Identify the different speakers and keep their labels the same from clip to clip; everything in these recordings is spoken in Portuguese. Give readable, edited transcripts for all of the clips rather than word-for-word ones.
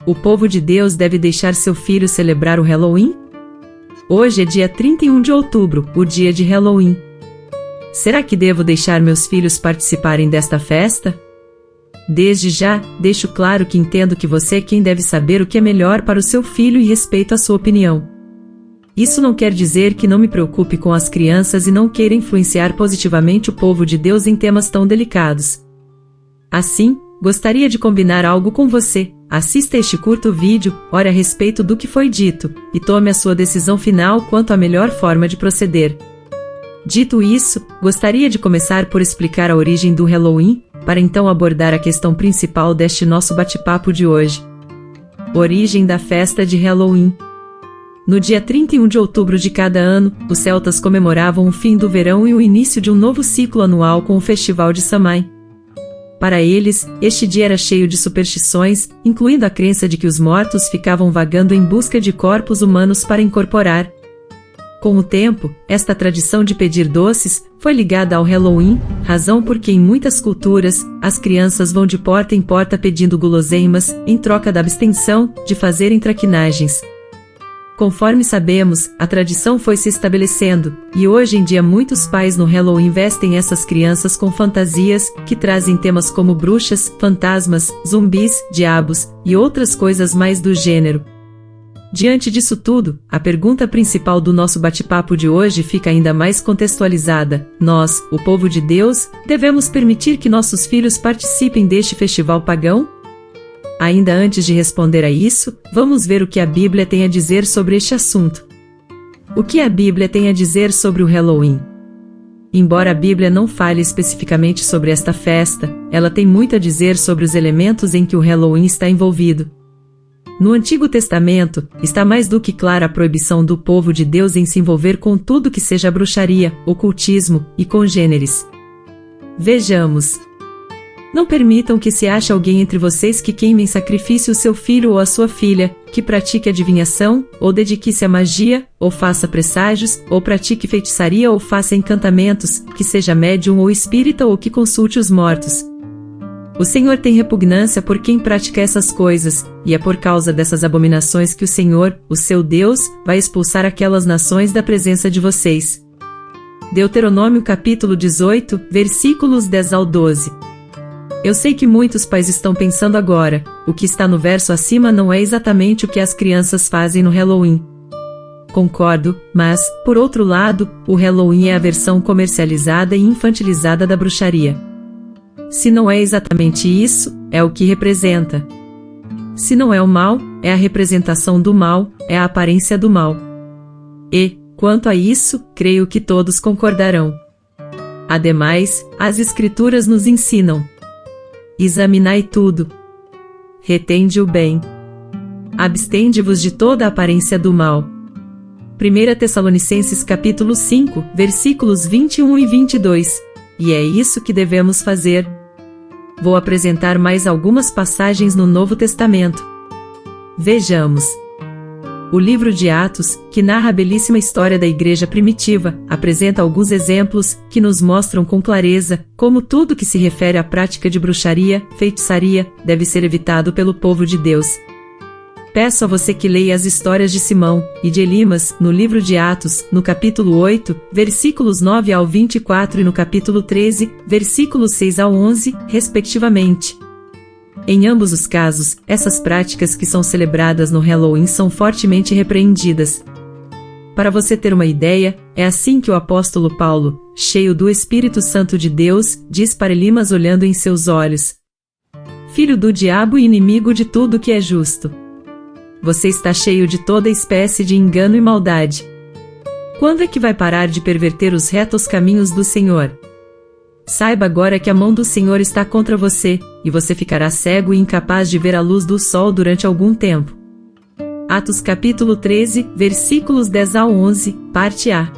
Speaker 1: O povo de Deus deve deixar seu filho celebrar o Halloween? Hoje é dia 31 de outubro, o dia de Halloween. Será que devo deixar meus filhos participarem desta festa? Desde já, deixo claro que entendo que você é quem deve saber o que é melhor para o seu filho e respeito a sua opinião. Isso não quer dizer que não me preocupe com as crianças e não queira influenciar positivamente o povo de Deus em temas tão delicados. Assim, gostaria de combinar algo com você. Assista este curto vídeo, ore a respeito do que foi dito, e tome a sua decisão final quanto à melhor forma de proceder. Dito isso, gostaria de começar por explicar a origem do Halloween, para então abordar a questão principal deste nosso bate-papo de hoje. Origem da festa de Halloween. No dia 31 de outubro de cada ano, os celtas comemoravam o fim do verão e o início de um novo ciclo anual com o Festival de Samhain. Para eles, este dia era cheio de superstições, incluindo a crença de que os mortos ficavam vagando em busca de corpos humanos para incorporar. Com o tempo, esta tradição de pedir doces foi ligada ao Halloween, razão porque em muitas culturas, as crianças vão de porta em porta pedindo guloseimas, em troca da abstenção de fazerem traquinagens. Conforme sabemos, a tradição foi se estabelecendo, e hoje em dia muitos pais no Halloween vestem essas crianças com fantasias, que trazem temas como bruxas, fantasmas, zumbis, diabos, e outras coisas mais do gênero. Diante disso tudo, a pergunta principal do nosso bate-papo de hoje fica ainda mais contextualizada. Nós, o povo de Deus, devemos permitir que nossos filhos participem deste festival pagão? Ainda antes de responder a isso, vamos ver o que a Bíblia tem a dizer sobre este assunto. O que a Bíblia tem a dizer sobre o Halloween? Embora a Bíblia não fale especificamente sobre esta festa, ela tem muito a dizer sobre os elementos em que o Halloween está envolvido. No Antigo Testamento, está mais do que clara a proibição do povo de Deus em se envolver com tudo que seja bruxaria, ocultismo e congêneres. Vejamos. Não permitam que se ache alguém entre vocês que queime em sacrifício o seu filho ou a sua filha, que pratique adivinhação, ou dedique-se à magia, ou faça presságios, ou pratique feitiçaria ou faça encantamentos, que seja médium ou espírita ou que consulte os mortos. O Senhor tem repugnância por quem pratica essas coisas, e é por causa dessas abominações que o Senhor, o seu Deus, vai expulsar aquelas nações da presença de vocês. Deuteronômio capítulo 18, versículos 10 ao 12. Eu sei que muitos pais estão pensando agora, o que está no verso acima não é exatamente o que as crianças fazem no Halloween. Concordo, mas, por outro lado, o Halloween é a versão comercializada e infantilizada da bruxaria. Se não é exatamente isso, é o que representa. Se não é o mal, é a representação do mal, é a aparência do mal. E, quanto a isso, creio que todos concordarão. Ademais, as Escrituras nos ensinam: examinai tudo. Retende o bem. Abstende-vos de toda a aparência do mal. 1 Tessalonicenses capítulo 5, versículos 21 e 22. E é isso que devemos fazer. Vou apresentar mais algumas passagens no Novo Testamento. Vejamos. O livro de Atos, que narra a belíssima história da igreja primitiva, apresenta alguns exemplos que nos mostram com clareza como tudo que se refere à prática de bruxaria, feitiçaria, deve ser evitado pelo povo de Deus. Peço a você que leia as histórias de Simão e de Elimas no livro de Atos, no capítulo 8, versículos 9 ao 24 e no capítulo 13, versículos 6 ao 11, respectivamente. Em ambos os casos, essas práticas que são celebradas no Halloween são fortemente repreendidas. Para você ter uma ideia, é assim que o apóstolo Paulo, cheio do Espírito Santo de Deus, diz para Elimas olhando em seus olhos: filho do diabo e inimigo de tudo que é justo. Você está cheio de toda espécie de engano e maldade. Quando é que vai parar de perverter os retos caminhos do Senhor? Saiba agora que a mão do Senhor está contra você, e você ficará cego e incapaz de ver a luz do sol durante algum tempo. Atos capítulo 13, versículos 10 ao 11, parte A.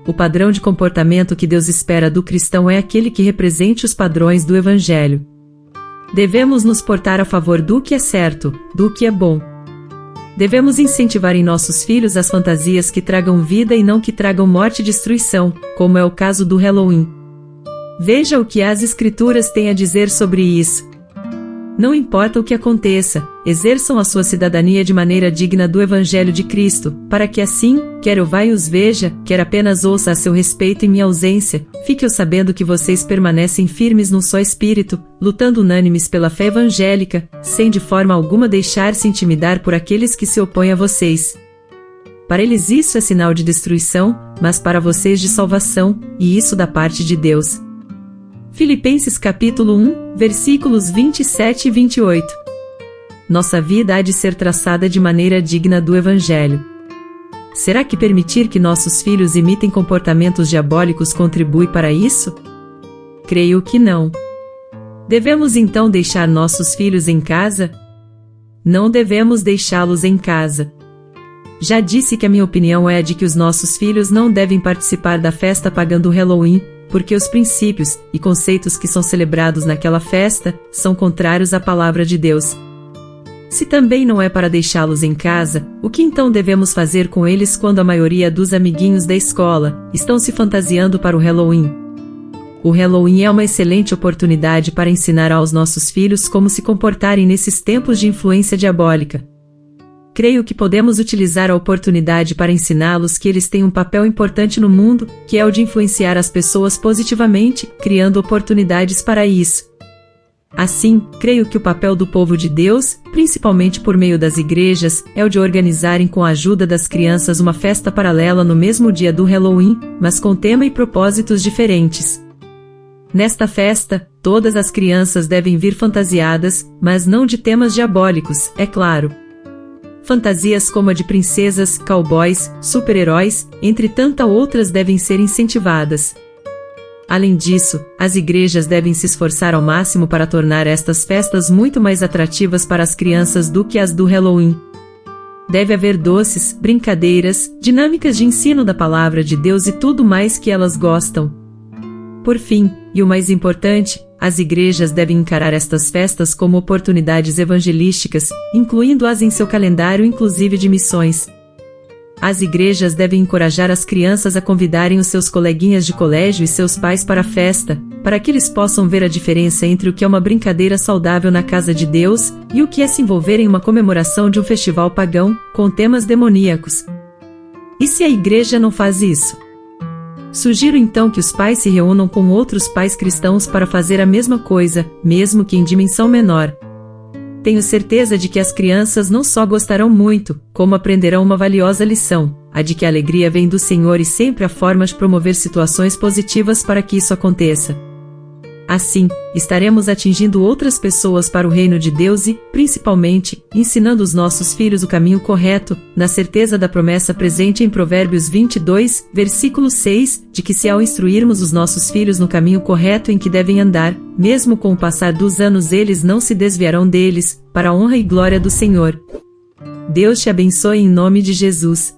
Speaker 1: O padrão de comportamento que Deus espera do cristão é aquele que represente os padrões do Evangelho. Devemos nos portar a favor do que é certo, do que é bom. Devemos incentivar em nossos filhos as fantasias que tragam vida e não que tragam morte e destruição, como é o caso do Halloween. Veja o que as Escrituras têm a dizer sobre isso. Não importa o que aconteça, exerçam a sua cidadania de maneira digna do Evangelho de Cristo, para que assim, quer eu vá e os veja, quer apenas ouça a seu respeito em minha ausência, fique eu sabendo que vocês permanecem firmes num só espírito, lutando unânimes pela fé evangélica, sem de forma alguma deixar-se intimidar por aqueles que se opõem a vocês. Para eles isso é sinal de destruição, mas para vocês de salvação, e isso da parte de Deus. Filipenses capítulo 1, versículos 27 e 28. Nossa vida há de ser traçada de maneira digna do Evangelho. Será que permitir que nossos filhos imitem comportamentos diabólicos contribui para isso? Creio que não. Devemos então deixar nossos filhos em casa? Não devemos deixá-los em casa. Já disse que a minha opinião é a de que os nossos filhos não devem participar da festa pagã do Halloween, porque os princípios e conceitos que são celebrados naquela festa são contrários à palavra de Deus. Se também não é para deixá-los em casa, o que então devemos fazer com eles quando a maioria dos amiguinhos da escola estão se fantasiando para o Halloween? O Halloween é uma excelente oportunidade para ensinar aos nossos filhos como se comportarem nesses tempos de influência diabólica. Creio que podemos utilizar a oportunidade para ensiná-los que eles têm um papel importante no mundo, que é o de influenciar as pessoas positivamente, criando oportunidades para isso. Assim, creio que o papel do povo de Deus, principalmente por meio das igrejas, é o de organizarem com a ajuda das crianças uma festa paralela no mesmo dia do Halloween, mas com tema e propósitos diferentes. Nesta festa, todas as crianças devem vir fantasiadas, mas não de temas diabólicos, é claro. Fantasias como a de princesas, cowboys, super-heróis, entre tantas outras devem ser incentivadas. Além disso, as igrejas devem se esforçar ao máximo para tornar estas festas muito mais atrativas para as crianças do que as do Halloween. Deve haver doces, brincadeiras, dinâmicas de ensino da palavra de Deus e tudo mais que elas gostam. Por fim, e o mais importante, as igrejas devem encarar estas festas como oportunidades evangelísticas, incluindo-as em seu calendário inclusive de missões. As igrejas devem encorajar as crianças a convidarem os seus coleguinhas de colégio e seus pais para a festa, para que eles possam ver a diferença entre o que é uma brincadeira saudável na casa de Deus e o que é se envolver em uma comemoração de um festival pagão, com temas demoníacos. E se a igreja não faz isso? Sugiro então que os pais se reúnam com outros pais cristãos para fazer a mesma coisa, mesmo que em dimensão menor. Tenho certeza de que as crianças não só gostarão muito, como aprenderão uma valiosa lição, a de que a alegria vem do Senhor e sempre há formas de promover situações positivas para que isso aconteça. Assim, estaremos atingindo outras pessoas para o reino de Deus e, principalmente, ensinando os nossos filhos o caminho correto, na certeza da promessa presente em Provérbios 22, versículo 6, de que se ao instruirmos os nossos filhos no caminho correto em que devem andar, mesmo com o passar dos anos eles não se desviarão deles, para a honra e glória do Senhor. Deus te abençoe em nome de Jesus.